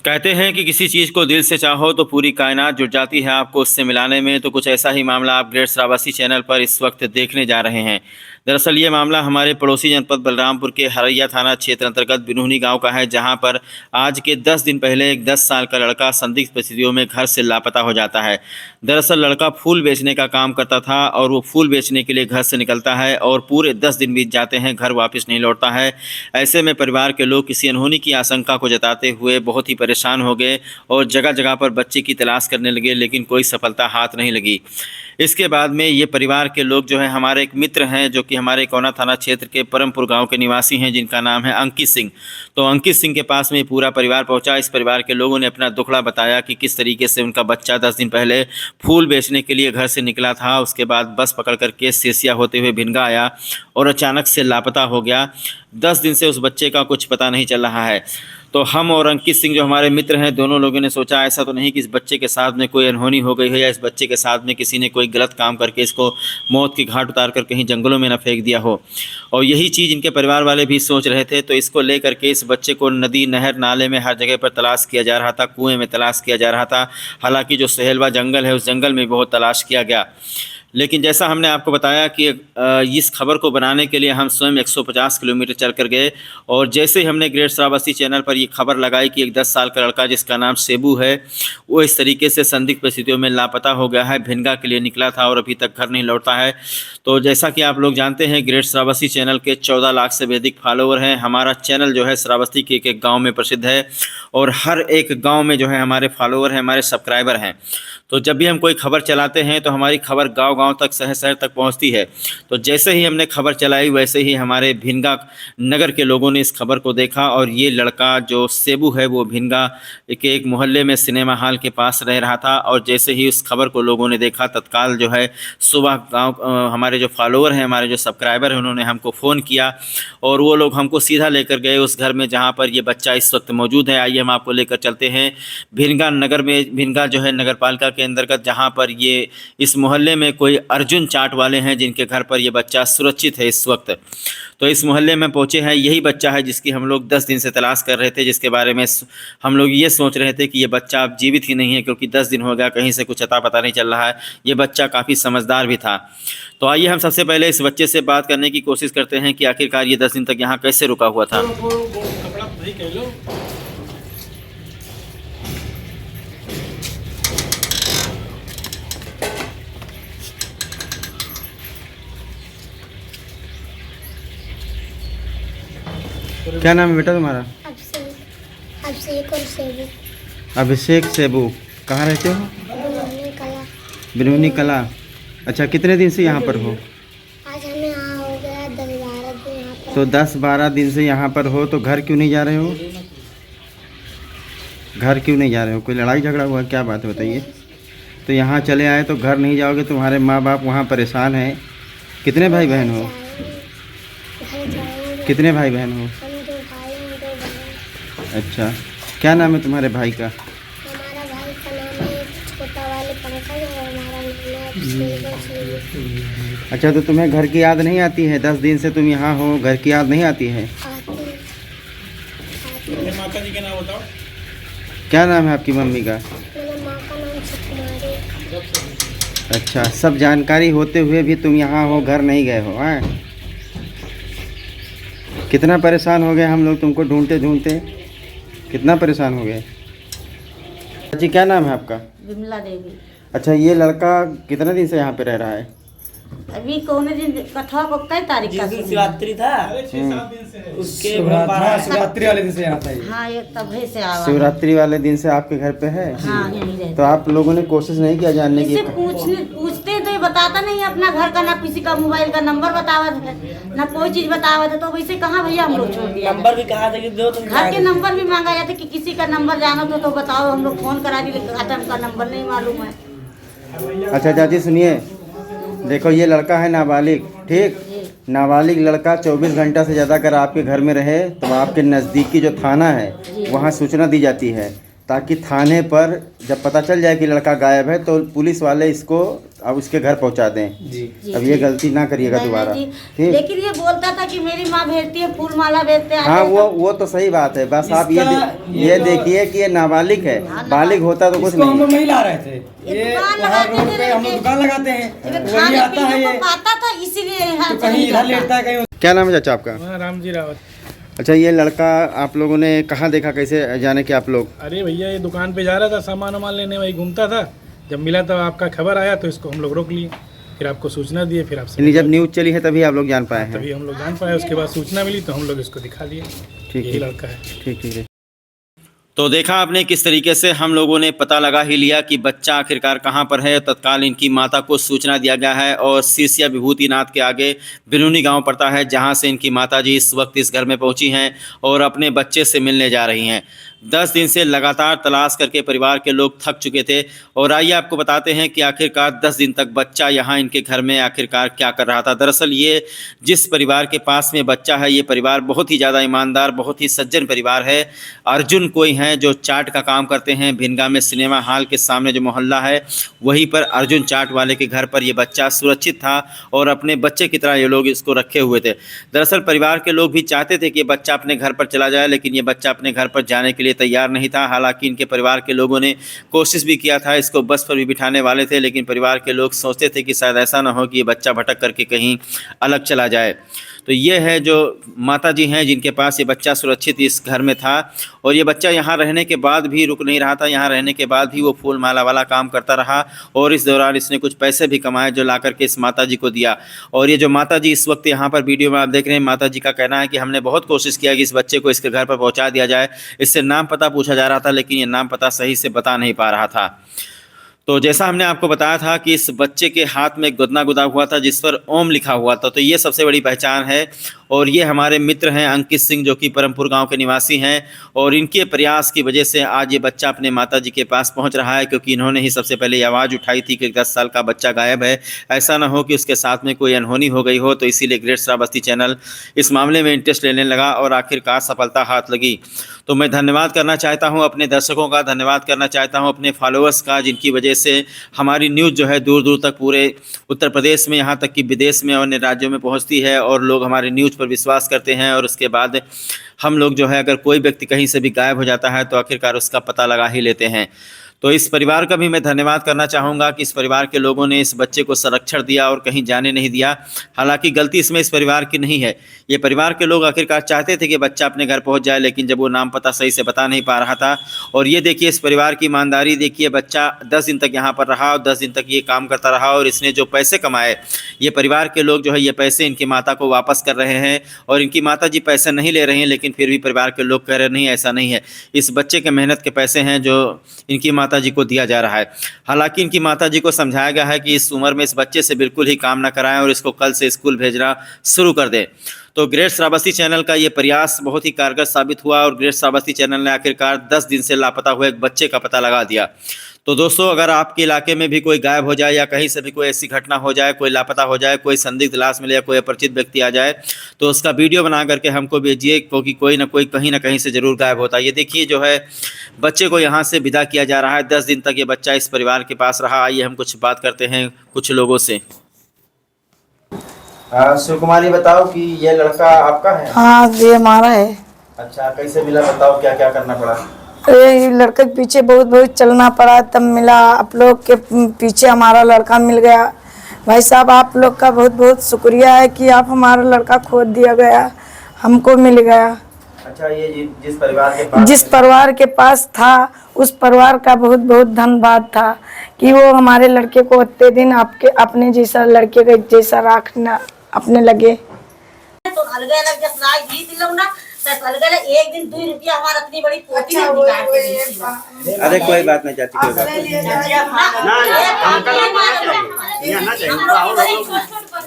कहते हैं कि किसी चीज़ को दिल से चाहो तो पूरी कायनात जुट जाती है आपको उससे मिलाने में। तो कुछ ऐसा ही मामला आप ग्रेट श्रावस्ती चैनल पर इस वक्त देखने जा रहे हैं। दरअसल ये मामला हमारे पड़ोसी जनपद बलरामपुर के हरैया थाना क्षेत्र अंतर्गत बिनूहनी गांव का है, जहां पर आज के 10 दिन पहले एक 10 साल का लड़का संदिग्ध परिस्थितियों में घर से लापता हो जाता है। दरअसल लड़का फूल बेचने का काम करता था और वो फूल बेचने के लिए घर से निकलता है और पूरे 10 दिन बीत जाते हैं, घर वापस नहीं लौटता है। ऐसे में परिवार के लोग किसी अनहोनी की आशंका को जताते हुए बहुत ही परेशान हो गए और जगह जगह पर बच्चे की तलाश करने लगे, लेकिन कोई सफलता हाथ नहीं लगी। इसके बाद में ये परिवार के लोग जो है, हमारे एक मित्र हैं जो कि हमारे कोना थाना क्षेत्र के परमपुर गांव के निवासी हैं, जिनका नाम है अंकित सिंह। तो अंकित सिंह के पास में पूरा परिवार पहुंचा। इस परिवार के लोगों ने अपना दुखड़ा बताया कि किस तरीके से उनका बच्चा 10 दिन पहले फूल बेचने के लिए घर से निकला था, उसके बाद बस पकड़ करके सिरसिया होते हुए भिनगा आया और अचानक से लापता हो गया। 10 दिन से उस बच्चे का कुछ पता नहीं चल रहा है। तो हम और अंकित सिंह जो हमारे मित्र हैं, दोनों लोगों ने सोचा ऐसा तो नहीं कि इस बच्चे के साथ में कोई अनहोनी हो गई है या इस बच्चे के साथ में किसी ने कोई गलत काम करके इसको मौत की घाट उतार कर कहीं जंगलों में न फेंक दिया हो। और यही चीज़ इनके परिवार वाले भी सोच रहे थे। तो इसको लेकर के इस बच्चे को नदी, नहर, नाले में हर जगह पर तलाश किया जा रहा था, कुएँ में तलाश किया जा रहा था। हालाँकि जो सहेलवा जंगल है उस जंगल में बहुत तलाश किया गया, लेकिन जैसा हमने आपको बताया कि इस खबर को बनाने के लिए हम स्वयं 150 किलोमीटर चल कर गए। और जैसे ही हमने ग्रेट श्रावस्ती चैनल पर ये खबर लगाई कि एक 10 साल का लड़का जिसका नाम सेबू है, वो इस तरीके से संदिग्ध परिस्थितियों में लापता हो गया है, भिनगा के लिए निकला था और अभी तक घर नहीं लौटा है। तो जैसा कि आप लोग जानते हैं, ग्रेट श्रावस्ती चैनल के 14 लाख से भी अधिक फॉलोअर हैं। हमारा चैनल जो है श्रावस्ती के एक गाँव में प्रसिद्ध है और हर एक गाँव में जो है हमारे फॉलोअर हैं, हमारे सब्सक्राइबर हैं। तो जब भी हम कोई खबर चलाते हैं तो हमारी खबर गांव-गांव तक, शहर-शहर तक पहुंचती है। तो जैसे ही हमने खबर चलाई वैसे ही हमारे भिनगा नगर के लोगों ने इस खबर को देखा और ये लड़का जो सेबू है वो भिनगा के एक मोहल्ले में सिनेमा हॉल के पास रह रहा था। और जैसे ही उस खबर को लोगों ने देखा, तत्काल जो है सुबह हमारे जो फॉलोअर हैं, हमारे जो सब्सक्राइबर हैं, उन्होंने हमको फ़ोन किया और वो लोग हमको सीधा लेकर गए उस घर में जहाँ पर ये बच्चा इस वक्त मौजूद है। आइए हम आपको लेकर चलते हैं भिनगा नगर में। भिनगा जो है नगर पालिका के अंतर्गत, जहाँ पर ये इस मोहल्ले में कोई अर्जुन चाट वाले हैं जिनके घर पर ये बच्चा सुरक्षित है इस वक्त। तो इस मोहल्ले में पहुँचे हैं, यही बच्चा है जिसकी हम लोग 10 दिन से तलाश कर रहे थे, जिसके बारे में हम लोग ये सोच रहे थे कि ये बच्चा अब जीवित ही नहीं है, क्योंकि 10 दिन हो गया, कहीं से कुछ अता पता नहीं चल रहा है। ये बच्चा काफ़ी समझदार भी था। तो आइए हम सबसे पहले इस बच्चे से बात करने की कोशिश करते हैं कि आखिरकार ये 10 दिन तक यहाँ कैसे रुका हुआ था। क्या नाम है बेटा तुम्हारा? अभिषेक और सेबू। अभिषेक सेबू। कहाँ रहते हो? बिनूहनी कला। बिनूहनी कला। अच्छा, कितने दिन से यहाँ पर हो? आज हमें यहाँ हो गया 10-12 दिन यहाँ पर। तो 10-12 दिन से यहाँ पर हो, तो घर क्यों नहीं जा रहे हो? घर क्यों नहीं जा रहे हो? कोई लड़ाई झगड़ा हुआ, क्या बात है बताइए? तो यहाँ चले आए तो घर नहीं जाओगे, तुम्हारे माँ बाप वहाँ परेशान हैं। कितने भाई बहन हो? कितने भाई बहन हो? हम 2 भाई हैं, 2 बहन। अच्छा, क्या नाम है तुम्हारे भाई का? हमारा भाई का नाम है छोटा वाले पंकज और हमारा नाम है अभिषेक और सेबू। अच्छा, तो तुम्हें घर की याद नहीं आती है? 10 दिन से तुम यहाँ हो, घर की याद नहीं आती है? माता जी का नाम बताओ। क्या नाम है आपकी मम्मी का? मेरी माँ का नाम सुकुमारी। अच्छा, सब जानकारी होते हुए भी तुम यहाँ हो, घर नहीं गए हो? हाँ, कितना परेशान हो गए हम लोग तुमको ढूंढते ढूंढते, कितना परेशान हो गए। जी, क्या नाम है आपका? विमला देवी। अच्छा, ये लड़का कितने दिन से यहाँ पे रह रहा है? अभी कौन दिन कथा को कई तारीख का? शिवरात्रि था, उसके बाद शिवरात्रि वाले दिन से यहाँ था। हाँ, ये तभी से आवा। शिवरात्रि वाले दिन से आपके घर पे है? हाँ, यहीं रहते। तो आप लोगों ने कोशिश नहीं किया जानने की? इससे पूछते तो ये बताता नहीं है अपना घर का, ना किसी का मोबाइल का नंबर बतावत है, ना कोई चीज बतावत है। तो वैसे कहाँ भैया हम लोग छोड़ दिया? नंबर भी कहा था कि दो तुम घर के नंबर भी मांगा जाता कि किसी का नंबर जानो तो बताओ, हम लोग फोन करा दिए, हमका नंबर नहीं मालूम है। अच्छा चाची सुनिए, देखो ये लड़का है नाबालिग, ठीक? नाबालिग लड़का 24 घंटा से ज़्यादा अगर आपके घर में रहे तो आपके नज़दीकी जो थाना है वहाँ सूचना दी जाती है, ताकि थाने पर जब पता चल जाए कि लड़का गायब है तो पुलिस वाले इसको अब उसके घर पहुंचा दें। जी अब ये गलती ना करिएगा नहीं, दोबारा, नहीं जी। ठीक। लेकिन ये बोलता था कि मेरी माँ भेजती है, फूल माला भेजते हैं। हाँ वो तो सही बात है, बस आप ये ये तो- देखिए कि ये नाबालिग है, बालिग होता तो कुछ इसको हम लोग नहीं। नहीं ला रहे थे, ये दुकान वहाँ लगाते रोड थे, पे हम लोग लेकिन- दुकान लगाते हैं, खाने वही आता है पीने ये, को पाता था, इसीलिए यहाँ तो से कहीं नहीं इधर जाता। लेटता है कहीं। क्या नाम है चाचा आपका? हाँ, राम जी रावत। अच्छा, ये लड़का आप लोगों ने कहाँ देखा, कैसे जाने के आप लोग? अरे भैया ये दुकान पे जा रहा था, सामान वामान लेने, वही घूमता था, जब मिला तब आपका खबर आया तो इसको हम लोग रोक लिए, फिर आपको सूचना दिए, फिर आपसे यानी जब न्यूज़ चली है तभी आप लोग जान पाए हैं? तभी हम लोग जान पाए। उसके बाद सूचना मिली तो हम लोग इसको दिखा दिए, ठीक यही है, लड़का है। ठीक है। तो देखा आपने किस तरीके से हम लोगों ने पता लगा ही लिया कि बच्चा आखिरकार कहाँ पर है। तत्काल इनकी माता को सूचना दिया गया है और सिरसिया विभूतिनाथ के आगे बिनूनी गांव पड़ता है, जहां से इनकी माताजी इस वक्त इस घर में पहुंची हैं और अपने बच्चे से मिलने जा रही हैं। 10 दिन से लगातार तलाश करके परिवार के लोग थक चुके थे और आइए आपको बताते हैं कि आखिरकार 10 दिन तक बच्चा यहाँ इनके घर में आखिरकार क्या कर रहा था। दरअसल ये जिस परिवार के पास में बच्चा है, ये परिवार बहुत ही ज़्यादा ईमानदार, बहुत ही सज्जन परिवार है। अर्जुन कोई हैं जो चाट का काम करते हैं। भिनगा में सिनेमा हॉल के सामने जो मोहल्ला है, वहीं पर अर्जुन चाट वाले के घर पर ये बच्चा सुरक्षित था और अपने बच्चे की तरह ये लोग इसको रखे हुए थे। दरअसल परिवार के लोग भी चाहते थे कि ये बच्चा अपने घर पर चला जाए, लेकिन ये बच्चा अपने घर पर जाने के लिए तैयार नहीं था। हालांकि इनके परिवार के लोगों ने कोशिश भी किया था, इसको बस पर भी बिठाने वाले थे, लेकिन परिवार के लोग सोचते थे कि शायद ऐसा ना हो कि ये बच्चा भटक करके कहीं अलग चला जाए। तो ये है जो माताजी हैं जिनके पास ये बच्चा सुरक्षित इस घर में था और ये बच्चा यहाँ रहने के बाद भी रुक नहीं रहा था। यहाँ रहने के बाद भी वो फूल माला वाला काम करता रहा और इस दौरान इसने कुछ पैसे भी कमाए जो ला करके इस माताजी को दिया। और ये जो माताजी इस वक्त यहाँ पर वीडियो में आप देख रहे हैं, माताजी का कहना है कि हमने बहुत कोशिश किया कि इस बच्चे को इसके घर पर पहुँचा दिया जाए। इससे नाम पता पूछा जा रहा था, लेकिन ये नाम पता सही से बता नहीं पा रहा था। तो जैसा हमने आपको बताया था कि इस बच्चे के हाथ में गुदना गुदा हुआ था जिस पर ओम लिखा हुआ था, तो ये सबसे बड़ी पहचान है। और ये हमारे मित्र हैं अंकित सिंह, जो कि परमपुर गांव के निवासी हैं और इनके प्रयास की वजह से आज ये बच्चा अपने माताजी के पास पहुंच रहा है, क्योंकि इन्होंने ही सबसे पहले ये आवाज़ उठाई थी कि 10 साल का बच्चा गायब है, ऐसा ना हो कि उसके साथ में कोई अनहोनी हो गई हो। तो इसीलिए ग्रेट श्रावस्ती चैनल इस मामले में इंटरेस्ट लेने लगा और आखिरकार सफलता हाथ लगी। तो मैं धन्यवाद करना चाहता हूं अपने दर्शकों का, धन्यवाद करना चाहता हूं अपने फॉलोअर्स का, जिनकी वजह से हमारी न्यूज़ जो है दूर दूर तक पूरे उत्तर प्रदेश में, यहाँ तक कि विदेश में, अन्य राज्यों में पहुँचती है और लोग हमारी न्यूज़ पर विश्वास करते हैं। और उसके बाद हम लोग जो है, अगर कोई व्यक्ति कहीं से भी गायब हो जाता है तो आखिरकार उसका पता लगा ही लेते हैं। तो इस परिवार का भी मैं धन्यवाद करना चाहूँगा कि इस परिवार के लोगों ने इस बच्चे को संरक्षण दिया और कहीं जाने नहीं दिया। हालांकि गलती इसमें इस परिवार की नहीं है, ये परिवार के लोग आखिरकार चाहते थे कि बच्चा अपने घर पहुंच जाए, लेकिन जब वो नाम पता सही से बता नहीं पा रहा था। और ये देखिए इस परिवार की ईमानदारी देखिए, बच्चा 10 दिन तक यहाँ पर रहा और 10 दिन तक ये काम करता रहा और इसने जो पैसे कमाए, ये परिवार के लोग जो है ये पैसे इनकी माता को वापस कर रहे हैं और इनकी माता जी पैसे नहीं ले रही हैं, लेकिन फिर भी परिवार के लोग कह रहे नहीं, ऐसा नहीं है, इस बच्चे के मेहनत के पैसे हैं जो इनकी माताजी को दिया जा रहा है। हालांकि इनकी माताजी को समझाया गया है कि इस उम्र में इस बच्चे से बिल्कुल ही काम ना कराएं और इसको कल से स्कूल भेजना शुरू कर दें। तो ग्रेट श्रावस्ती चैनल का ये प्रयास बहुत ही कारगर साबित हुआ और ग्रेट श्रावस्ती चैनल ने आखिरकार 10 दिन से लापता हुए एक बच्चे का पता लगा दिया। तो दोस्तों, अगर आपके इलाके में भी कोई गायब हो जाए या कहीं से भी कोई ऐसी घटना हो जाए, कोई लापता हो जाए, कोई संदिग्ध लाश मिले या कोई अपरिचित व्यक्ति आ जाए, तो उसका वीडियो बना करके हमको भेजिए, क्योंकि कोई ना कोई कहीं ना कहीं से ज़रूर गायब होता है। ये देखिए जो है बच्चे को यहाँ से विदा किया जा रहा है। 10 दिन तक ये बच्चा इस परिवार के पास रहा। आइए हम कुछ बात करते हैं कुछ लोगों से। शिव कुमारी, बताओ कि ये लड़का आपका है? हाँ, ये हमारा है। अच्छा, कैसे मिला, बताओ क्या क्या करना पड़ा? अरे लड़के के पीछे बहुत बहुत चलना पड़ा, तब मिला। आप लोग के पीछे हमारा लड़का मिल गया। भाई साहब, आप लोग का बहुत बहुत शुक्रिया है कि आप हमारा लड़का खो दिया गया, हमको मिल गया। अच्छा, ये जिस परिवार के पास था, उस परिवार का बहुत बहुत धन्यवाद था कि वो हमारे लड़के को उतने दिन अपने जैसा लड़के के जैसा रखना अपने लगे। तो अलग जब राज जीत लो ना, तो अलग एक दिन 2 रुपया हमारा इतनी बड़ी पोती में निकाल के दी। अरे कोई बात नहीं चाची, कोई बात नहीं।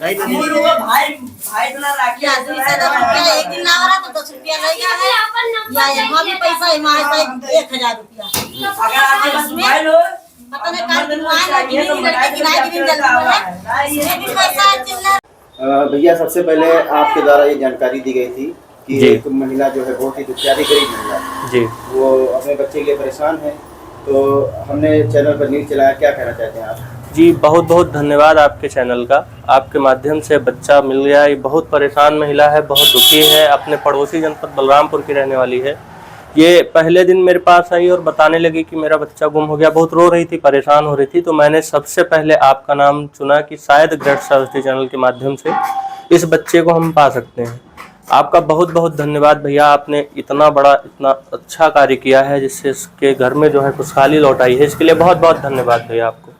एक दिन ना रहा तो 10 रुपया ले गया है, या यहाँ भी पैसा 1000 रुपया। पता नहीं कल दिन आए किराए की दिन जल्दी पैसा। भैया, सबसे पहले आपके द्वारा ये जानकारी दी गई थी कि एक महिला जो है, बहुत ही दुखियारी गरीब महिला जी, वो अपने बच्चे के लिए परेशान है, तो हमने चैनल पर न्यूज़ चलाया। क्या कहना चाहते हैं आप? जी बहुत बहुत धन्यवाद आपके चैनल का। आपके माध्यम से बच्चा मिल गया। ये बहुत परेशान महिला है, बहुत दुखी है, अपने पड़ोसी जनपद बलरामपुर की रहने वाली है। ये पहले दिन मेरे पास आई और बताने लगी कि मेरा बच्चा गुम हो गया। बहुत रो रही थी, परेशान हो रही थी। तो मैंने सबसे पहले आपका नाम चुना कि शायद ग्रेट श्रावस्ती चैनल के माध्यम से इस बच्चे को हम पा सकते हैं। आपका बहुत बहुत धन्यवाद भैया। आपने इतना बड़ा, इतना अच्छा कार्य किया है जिससे इसके घर में जो है खुशहाली लौट आई है। इसके लिए बहुत बहुत धन्यवाद भैया आपको।